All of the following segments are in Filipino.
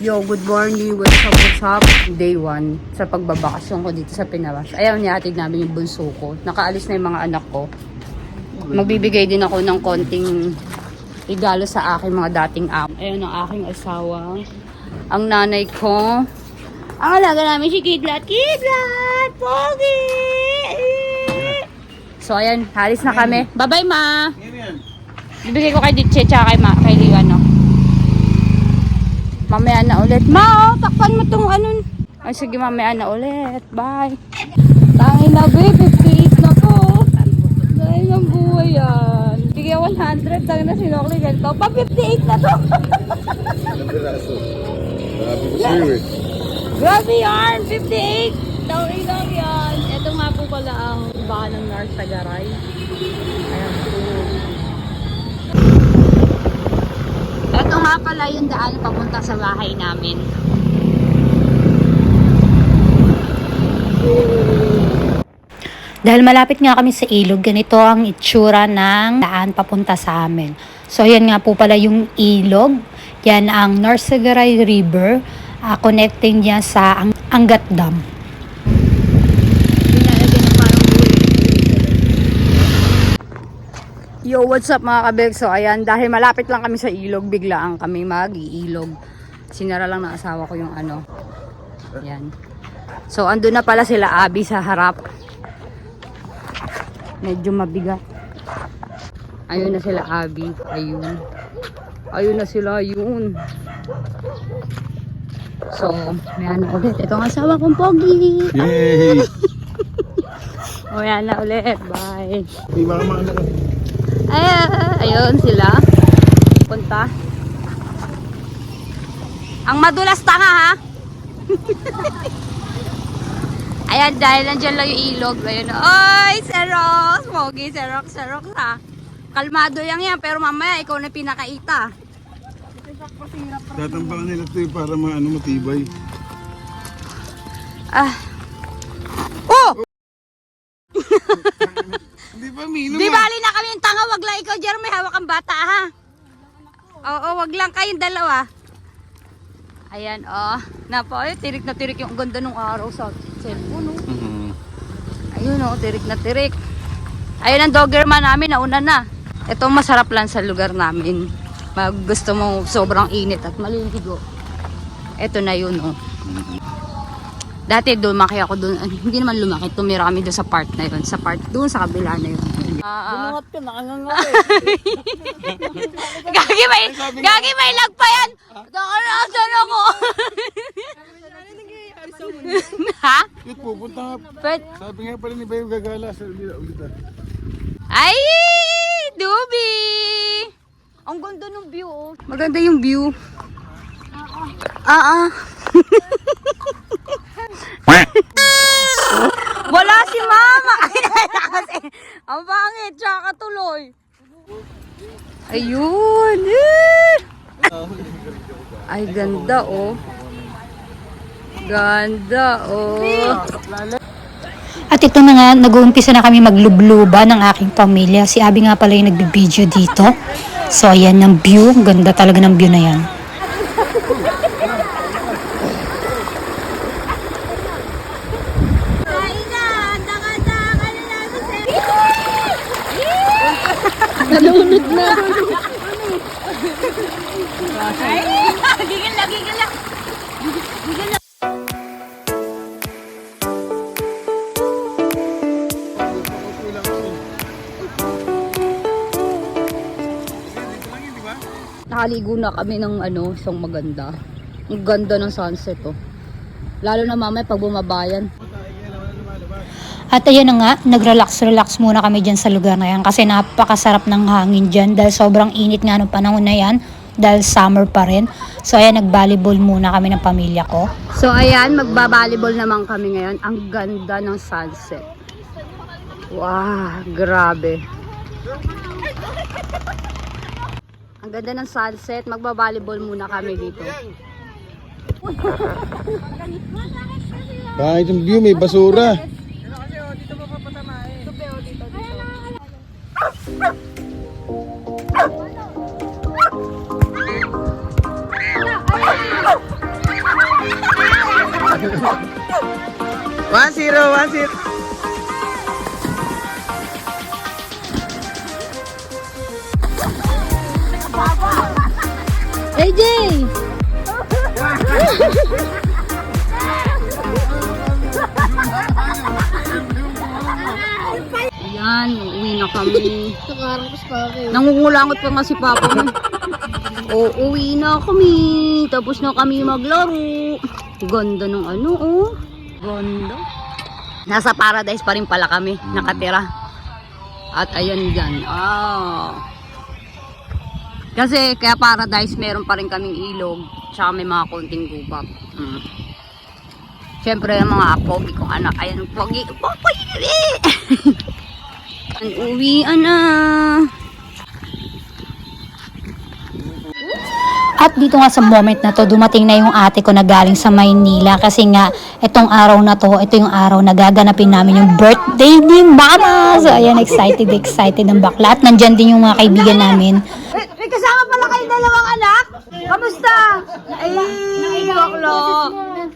Yo, good morning. What's up? Day 1 sa pagbabakasyon ko dito sa Pinawas. Ayaw niya, atid namin yung bunso ko. Nakaalis na yung mga anak ko. Magbibigay din ako ng konting regalo sa aking mga dating amo. Ayun ang aking asawa. Ang nanay ko. Ang alaga namin si Kidlat. Kidlat! Pogi! So, ayan. Halis na kami. Bye-bye, ma! Bibigay ko kay Ditche tsaka kay Liwan, no? Mamaya na ulit. Ma, takpan mo itong ano. Ay, sige, mamaya na ulit. Bye. Tangin na, babe. 58 na po. Dahil ang buhay yan. Bigyan 100. Tangin na sinokli ganito. Pa 58 na to. Grabe yan. 58. Tangin lang yan. Ito nga po pala ang bahan ng North Tagaray. Ayan po. Ito nga pala yung daan papunta sa bahay namin. Dahil malapit nga kami sa ilog, ganito ang itsura ng daan papunta sa amin. So yan nga po pala yung ilog. Yan ang North Sagaray River, connecting niya sa Angat Dam. Yo, what's up mga kabeg? So ayan, dahil malapit lang kami sa ilog, biglaan kami mag-iilog. Sinara lang ng asawa ko yung ano. Ayan. So andun na pala sila Abby sa harap. Medyo mabigat. Ayun na sila Abby. Ayun. Ayun na sila, ayun. So, may ano ulit. Ito ang asawa kong pogi. Yay! O yan na ulit. Bye. May mga anak. Ayun sila. Punta. Ang madulas tanga ha. Ayan, dahil nandiyan lang yung ilog. Ayun. Oy, Serox! Pogi, Serox ha. Kalmado yan, pero mamaya ikaw na pinakaita. Tatambakan nila ito para matibay. Oh! Hindi pa, Mino. Di bali na kami yung tanga. Wag lang ikaw, Jeremy. Hawak ang bata ha. Oo, wag lang kayong dalawa. Ayan, oh. Napo, tirik na tirik yung ganda ng araw sa cellphone, oh. Ayun, oh, tirik na tirik. Ayun ang doggerman namin, nauna na. Ito masarap lang sa lugar namin. Gusto mo sobrang init at maliligo. Ito na yun, oh. Dati lumaki ako doon. Hindi naman lumaki. Tumira kami doon sa part na yun. Sa part doon sa kabila na yun. Bunungat ka, nakangangawin. Gagi may lag pa yan. Nakarasan ako. Ha? Wait, pupunta nga. But, Sabi nga pala ni Bayo gagala sa ulit. ay! Dubi! Ang ganda ng view, oh. Maganda yung view. Wala si mama. Kasi, ang pangit, tsaka tuloy. Ayun. Ay, ganda, oh. Ganda, oh. At ito na nga, nag-uumpisa na kami maglubluba ng aking pamilya. Si Abby nga pala yung nagbibideo dito. So ayan ang view, ganda talaga ng view na yan. Nalunod na. Ay, gigil na, gigil na. Gigil na. Nakaligo na kami ng isang maganda. Ang ganda ng sunset, oh. Lalo na mamaya pag bumabayan. At ayan na nga, nag-relax muna kami dyan sa lugar na yan kasi napakasarap ng hangin dyan dahil sobrang init nga nung panahon na yan dahil summer pa rin. So ayan, nag-volleyball muna kami ng pamilya ko. So ayan, magba-volleyball naman kami ngayon. Ang ganda ng sunset. Wow, grabe. Ang ganda ng sunset. Magba-volleyball muna kami dito. Kahit yung view, may basura. 1-0. AJ! Ayan, uuwi na kami. Nangungulangot pa nga si Papa mo. Uuwi na kami. Tapos na kami maglaro. Ganda ng ano, oh. Ganda. Nasa paradise pa rin pala kami, nakatira. At ayan dyan. Kasi kaya paradise meron pa rin kaming ilog. Tsaka may mga konting gubak. Siyempre yung mga pogi kong anak. Ayan, pogi. Uwian na. At dito nga sa moment na to, dumating na yung ate ko na galing sa Maynila kasi nga, itong araw na to, ito yung araw na gaganapin namin yung birthday ni Mama. So ayan, excited ang bakla. At nandyan din yung mga kaibigan namin. May kasama pala kayong dalawang anak? Kamusta? Ay, bakla.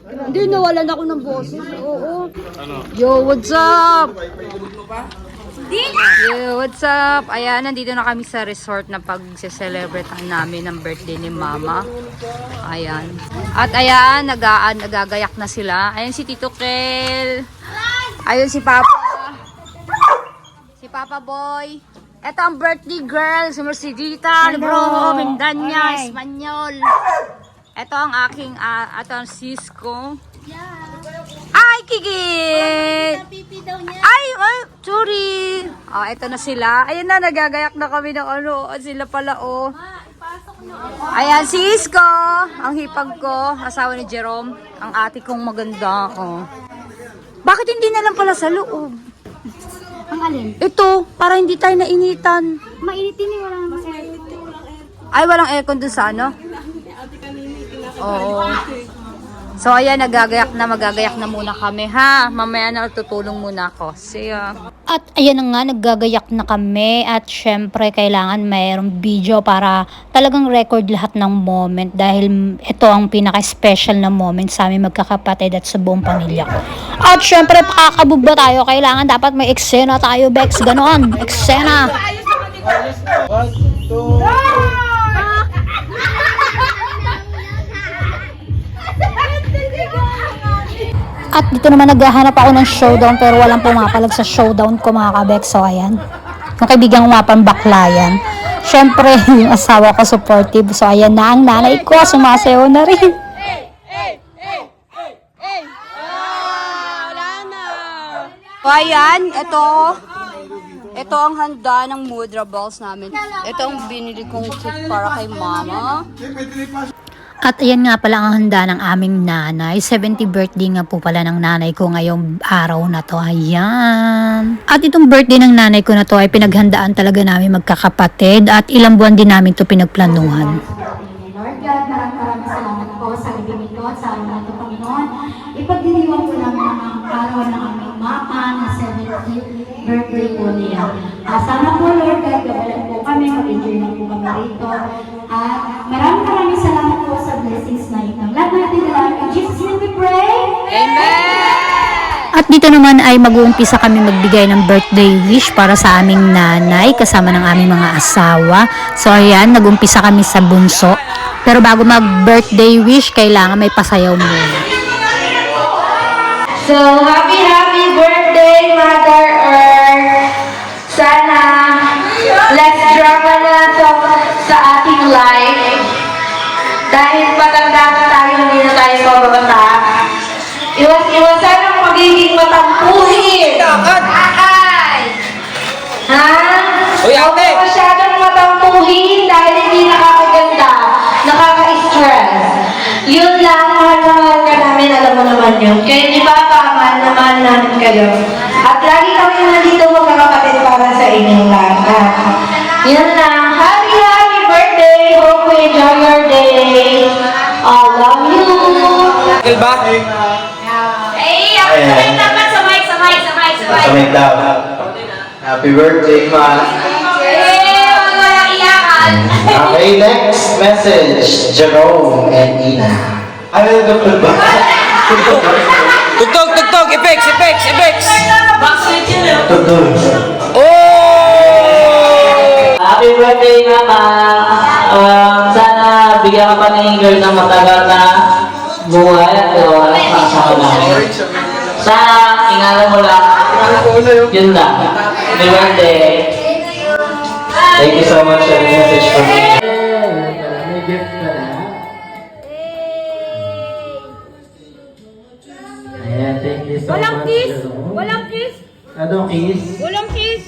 Hindi, nawalan ako ng boses. Oo. Yo, what's up? Yo, what's up? Ayan, nandito na kami sa resort na pag-celebrate namin ng birthday ni Mama. Ayan. At ayan, nagagayak na sila. Ayan si Tito Kel. Ayun si Papa. Si Papa Boy. Ito ang birthday girl, si Mercedita, Bro, Mindanya, Espanyol. Ito ang aking, ito ang sis ko. Ay, Kikit! Ay, sorry. Ito na sila. Ayan na, nagagayak na kami ng ano. Sila pala, oh. Ayan, sis ko. Ang hipag ko. Asawa ni Jerome. Ang ate kong maganda, oh. Bakit hindi na lang pala sa loob? Ang alin? Ito, para hindi tayo nainitan. Mainitin eh, wala namang aircon. Ay, walang aircon dun sa ano? Oo. So, ayan, magagayak na muna kami, ha? Mamaya na tutulong muna ako. See ya. At ayan na nga, naggagayak na kami at syempre kailangan mayroong video para talagang record lahat ng moment dahil ito ang pinaka-special na moment sa aming magkakapatid at sa buong pamilya ko. At syempre, pakakabugba tayo. Kailangan dapat may eksena tayo, Bex. Ganon, eksena. 1, 2, At dito naman naghahanap ako ng showdown pero walang pumapalag sa showdown ko mga kabek. So ayan, yung kaibigan ko nga pang baklayan. Syempre yung asawa ko supportive. So ayan na ang nanay ko, sumasayaw na rin. So, ayan, ito ang handa ng mudra balls namin. Ito ang binili kong cake para kay Mama. At ayan nga pala ang handa ng aming nanay. 70th birthday nga po pala ng nanay ko ngayong araw na to. Ayan. At itong birthday ng nanay ko na to ay pinaghandaan talaga namin magkakapatid. At ilang buwan din namin to pinagplanuhan. Lord God, maraming salamat po sa libing ito at sa amin ito, Panginoon. Ipagdiriwang po namin ang araw ng aming mama na 70th birthday po niya. Sana po, Lord God, gabalan po kami, mag-enjoy na po kami rito. At maraming salamat po sa blessings na ito. Lahat natin na lang. In Jesus' name we pray. Amen! At dito naman ay mag-uumpisa kami magbigay ng birthday wish para sa aming nanay kasama ng aming mga asawa. So ayan, nag-umpisa kami sa bunso. Pero bago mag-birthday wish, kailangan may pasayaw muna. So, happy birthday, Mother Earth! Sana, less drama na to sa ating life. Dahil matanda na tayo, hindi na tayo pababata. Iwas-iwasan ang magiging matampuhin. Ay! Ha? Huwag masyadong matampuhin dahil hindi nakakaganda, nakaka-stress. Yun lang, mahal na mahal ka namin, alam mo naman yun. Kaya di ba, mahal na mahal namin kayo. At lagi kami nandito magkakapatid para sa inyong lahat. Yun lang. Happy birthday! Hope you enjoy your day. I love you! Ba? Hey, ako sabay dapat sabay. Daw. Happy birthday, Ma. Hey, wag walang iyakan. Okay, next message. Jerome and Ina. Ay, ito ba? Tugtog, tugtog, effects, effects, effects. Oh! Happy birthday, Mama! Sana bigyan ka pa ng girl ng matagal na buhay at makasama namin. Sana, ingatan mo lang. Yun lang. Happy birthday! Thank you so much for the message from me. May gift ka na. Ayan, thank you so Walang much. kiss! Walang kiss! Anong kiss? Walang kiss!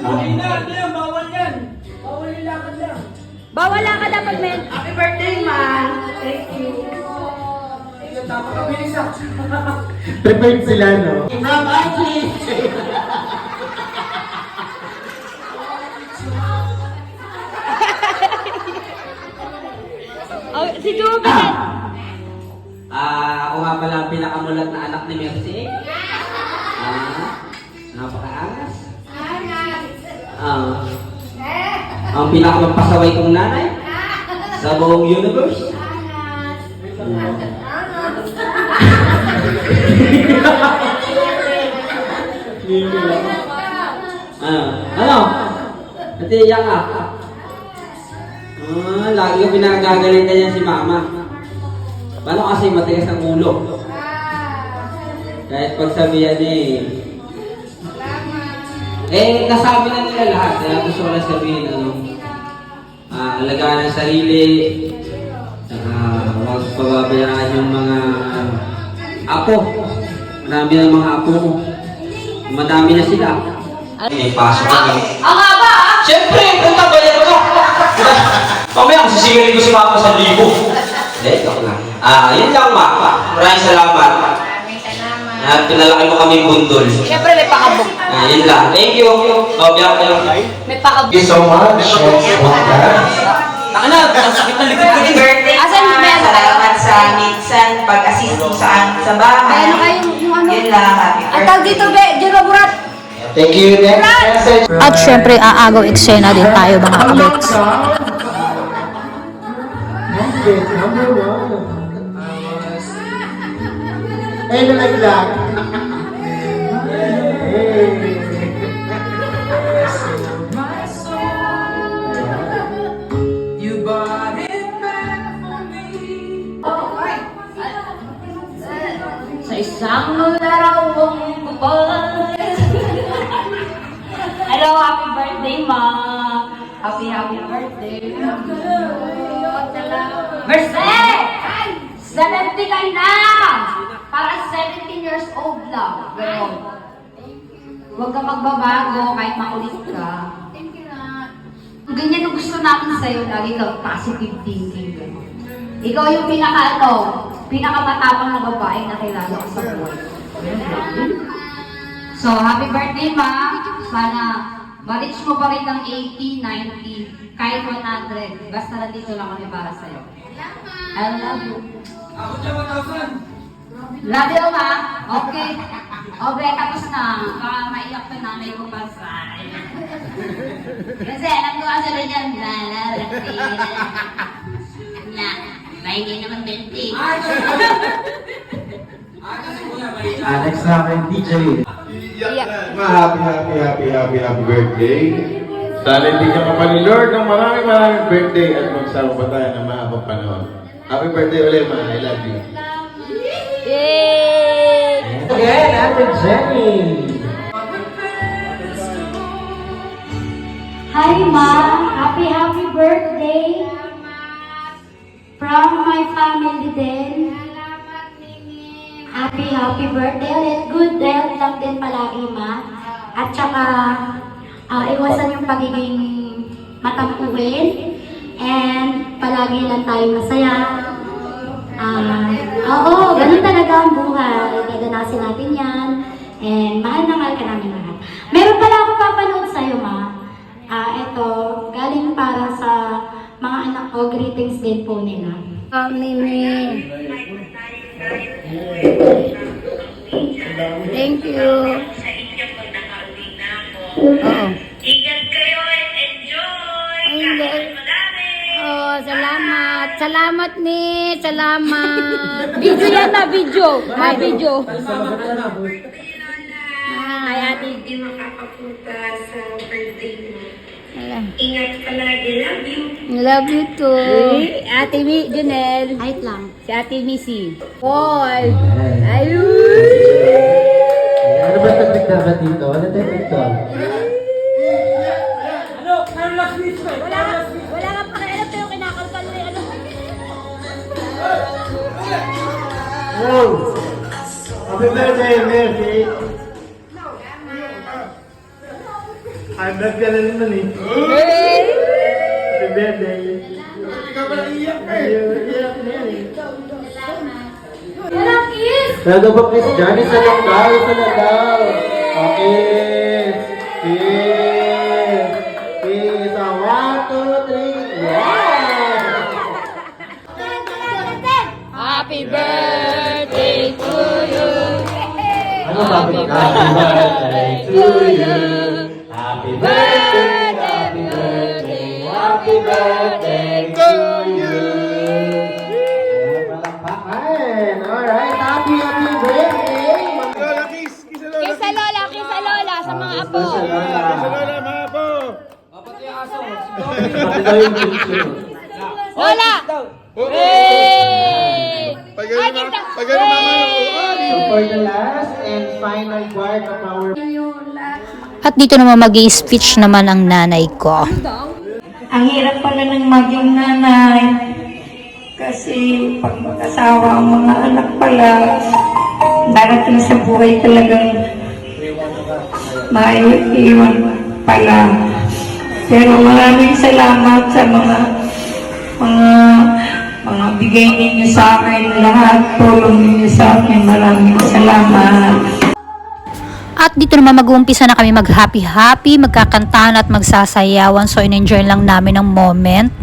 Bawal yan. Bawal yung lakad lang. Bawal lang ka dapat, men. Happy birthday, man. Thank you. Prepared sila, no? Oh, si Juby. Ako nga pala ang pinakamulat na anak ni Mercy. Napakaangas. Ang pinakamapasaway kong nanay sa buong universe. Ano? Natiyak ka? Lagi ko pinagagalitan niya si mama. Paano kasi matigas ang ulo? Kahit pagsabihan nasabi na nila lahat. Kaya gusto ko lang sabihin, alagaan ang sarili, huwag pababayaan yung mga apo. Marami ng mga apo mo. Madami na sila. May pasok kami. Ang haba, ah! Siyempre, punta ba yan ko? Mamaya, sisingilin ko si Mama sa libo. Hindi, ito lang. Yun lang, Ma. Maraming salamat. At pinalaki mo kami bundol. Siyempre, may pakabog. Yun lang. Thank you. Biyak kayo. May pakabog. Thank you so much. Taka na, ang sakit ng likod ko din. Birthday, Asan yung mesa? Salamat sa minsan pag-assist mo sa bahay. Ano kayo, yung ano? Yun lang, happy Ang tawag birthday. dito, be, Jero Burat. Thank you. Next message. At syempre, aagaw eksena din tayo mga kabits. Number 1. Nalaglag. Sa isang larawang kupal. Hello, happy birthday, Ma. Happy birthday. Mercy! 70 ka na! Para 17 years old lang. Ganon. Huwag ka magbabago kahit makulit ka. Ganyan ang gusto namin sa'yo. Lagi kang positive thinking. Ganon. Ikaw yung pinakamatapang na babae na kilala ko sa buhay. So, happy birthday, Ma. Sana ma-reach mo pa rin ng 80, 90, kahit 100. Basta nandito lang kami para sa'yo. I love you. Love you, Ma. Okay. Okay, tapos na. Baka maiyak ka nanay ko pa sa akin. Kasi alam ko kasi rin yan. Mahingi naman 20. Next namin, DJ. Happy birthday. Sana bigyan ka pa ni Lord ng maraming birthday at magsama pa tayo ng mahabang panahon. Happy birthday ulit, Ma. I love you. Yay! Again, Ate Jenny. Hi, Ma. Happy birthday. From my family din. Happy birthday ulit. Good health lang din palagi, Ma. At saka, iwasan yung pagiging matampuin. And palagi lang tayo masaya. Oo, ganun talaga ang buhay. Dadanasin natin yan. And mahal na mahal ka namin lahat. Meron pala akong papanood sa'yo, Ma. Ito, galing para sa mga anak ko. Greetings din po nila. Mimi. Thank you. Oo. Ingat kayo and enjoy! Salamat. Salamat ni. Salamat. Video yan na, video. Video. Ay, ate. Hindi makakapunta sa birthday mo. Wala. Ingat palagi. Love you. Love you too. Ate Junel. Height lang. Si Ate Missy. Paul. Ayun. Ano ba tagdag ka dito? Ano tayo dito? Ano? Carlos Luis ko eh. Carlos Luis. Wala nga pakialam pero kinakalkal mo yung ano. Oh! Happy birthday, Mercy! I'm not gonna naman eh. Happy birthday! Ikaw pala iyak eh. Iyak na yan eh. Walang kiss. Talaga ba kiss dyan? Isa lang daw, isa lang daw. Okay. Kiss. Kiss. 1, 2, 3. Yeah! Happy birthday to you. Ano sabi ko? Happy birthday to you. Happy birthday, happy birthday, happy birthday to you. Palakpakan. Alright, happy birthday. Lola, kiss! Kiss sa Lola! Kiss sa Lola, kiss sa Lola, sa mga apo. Kiss sa Lola, mga po! Pati daw yung picture. Lola! Hey! Pagano mama! So for the last and final part of our At dito naman mag-i-speech naman ang nanay ko. Ang hirap pala ng maging nanay. Kasi pag mag-asawa ang mga anak pala, darating sa buhay talagang maiiwan pala. Pero maraming salamat sa mga bigay ninyo sa akin, lahat tulong ninyo sa akin. Maraming salamat. At dito naman mag-uumpisa na kami mag-happy-happy, magkakantahan at magsasayawan. So, in-enjoy lang namin ang moment.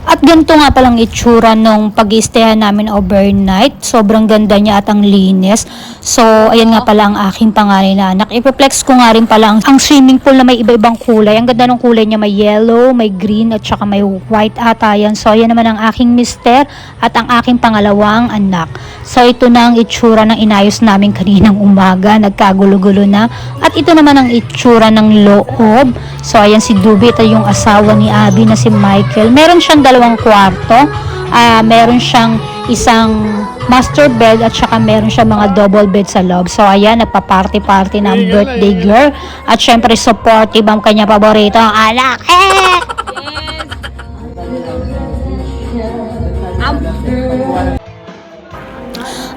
At ganito nga palang itsura nung pag-i-stayan namin overnight. Sobrang ganda niya at ang linis. So, ayan nga pala ang aking panganay na anak. Ipiplex ko nga rin pala ang swimming pool na may iba-ibang kulay. Ang ganda ng kulay niya, may yellow, may green, at saka may white ata yan. So, ayan naman ang aking mister at ang aking pangalawang anak. So, ito na ang itsura ng inayos namin kaninang umaga. Nagkagulo-gulo na. At ito naman ang itsura ng loob. So, ayan si Dubi. Ito yung asawa ni Abby na si Michael. Meron siyang dalawang kwarto. Meron siyang isang master bed at saka meron siyang mga double bed sa loob. So, ayan, nagpa-party-party ng birthday girl. At syempre, supportive ang kanya paborito, ang anak.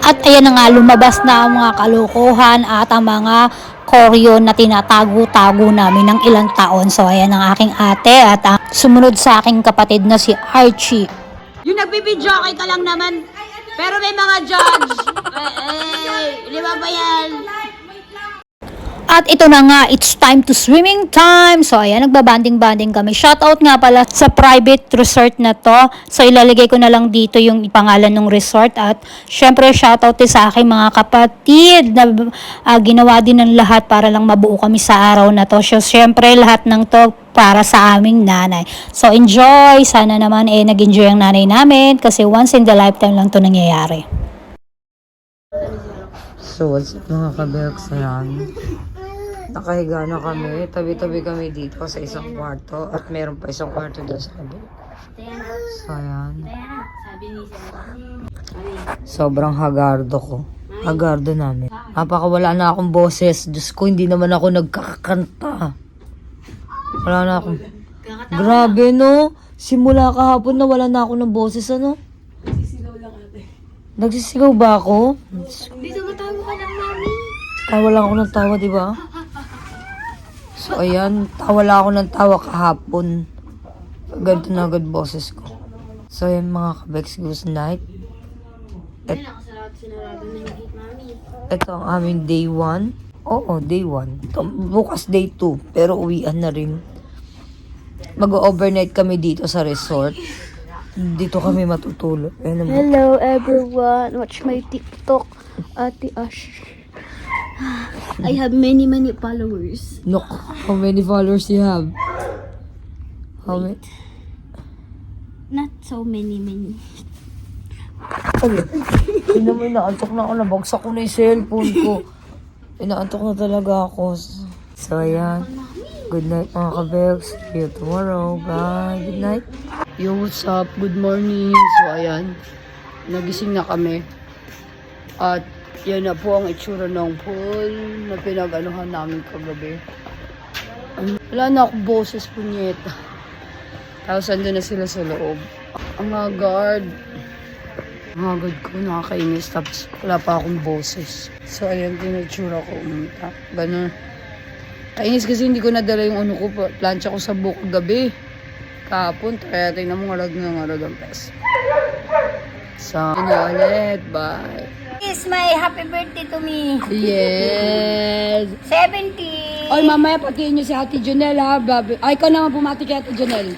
At ayan na nga, lumabas na ang mga kalokohan at ang mga koryo na tinatago-tago namin ng ilang taon. So, ayan ang aking ate at ang sumunod sa aking kapatid na si Archie. Yung nagbibidyoke ka lang naman. Pero may mga judge. Di ba ba yan? At ito na nga, it's time to swimming time. So, ayan, nagbabanding-banding kami. Shoutout nga pala sa private resort na to. So, ilalagay ko na lang dito yung pangalan ng resort. At, syempre, shoutout din sa aking mga kapatid na ginawa din ng lahat para lang mabuo kami sa araw na to. So, syempre, lahat ng to para sa aming nanay. So, enjoy. Sana naman, nag-enjoy ang nanay namin. Kasi once in the lifetime lang to nangyayari. So, what's up mga kaberks? Ayan. Nakahiga na kami. Tabi-tabi kami dito sa isang kwarto. At meron pa isang kwarto doon sa kabila. So, ayan. Sobrang hagardo ko. Hagardo namin. Napakawala na akong boses. Diyos ko, hindi naman ako nagkakanta. Wala na akong... Grabe, no? Simula kahapon na wala na ako ng boses, ano? Nagsisigaw ba ako? Dito matawa ka lang, mami. Tawa lang ako ng tawa, di ba? So, ayan. Tawa lang ako ng tawa kahapon. Ganito na agad boses ko. So, ayan mga kabex, good night. Ito ang aming day 1. Oo, day 1. Bukas day 2. Pero uwian na rin. Mag-overnight kami dito sa resort. Dito kami matutulog. Ayan naman. Hello everyone, watch my TikTok, Ate Ash. I have many followers. Look, how many followers you have? How many? Not so many. Hindi mo, inaantok na ako. Nabagsak ko na yung cellphone ko. Inaantok na talaga ako. So, ayan. Good night mga kabels. See you tomorrow. Bye. Good night. Yo, what's up? Good morning. So, ayan. Nagising na kami. At yan na po ang itsura ng pool na pinag-anuhan namin kagabi. Wala na akong boses, punyeta. Tapos andun na sila sa loob. Ang mga guard. Ang hagad ko, nakakainis. Tapos wala pa akong boses. So, ayan din yung itsura ko. Ganun. Kainis kasi hindi ko nadala yung ano ko. Plancha ko sa buhok gabi. Kahapon, kaya tingnan mo ngarag ang pes. So, ulit. Bye. It's my happy birthday to me. Yes. 70. Oy, mamaya patiin niyo si Ate Jonel ha. Ay, ikaw naman pumati kay Ate Jonel.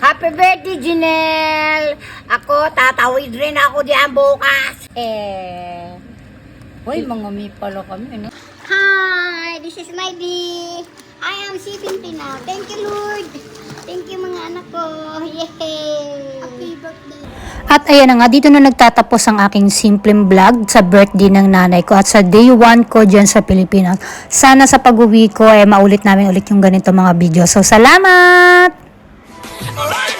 Happy birthday, Janelle! Ako, tatawid rin ako diyan bukas. Uy, mga mi pala kami, no? Hi, this is my bee. I am 70 now. Thank you, Lord. Thank you, mga anak ko. Yay! Happy birthday. At ayan na nga, dito na nagtatapos ang aking simpleng vlog sa birthday ng nanay ko at sa day 1 ko dyan sa Pilipinas. Sana sa pag-uwi ko maulit namin ulit yung ganito mga video. So, salamat! Alright,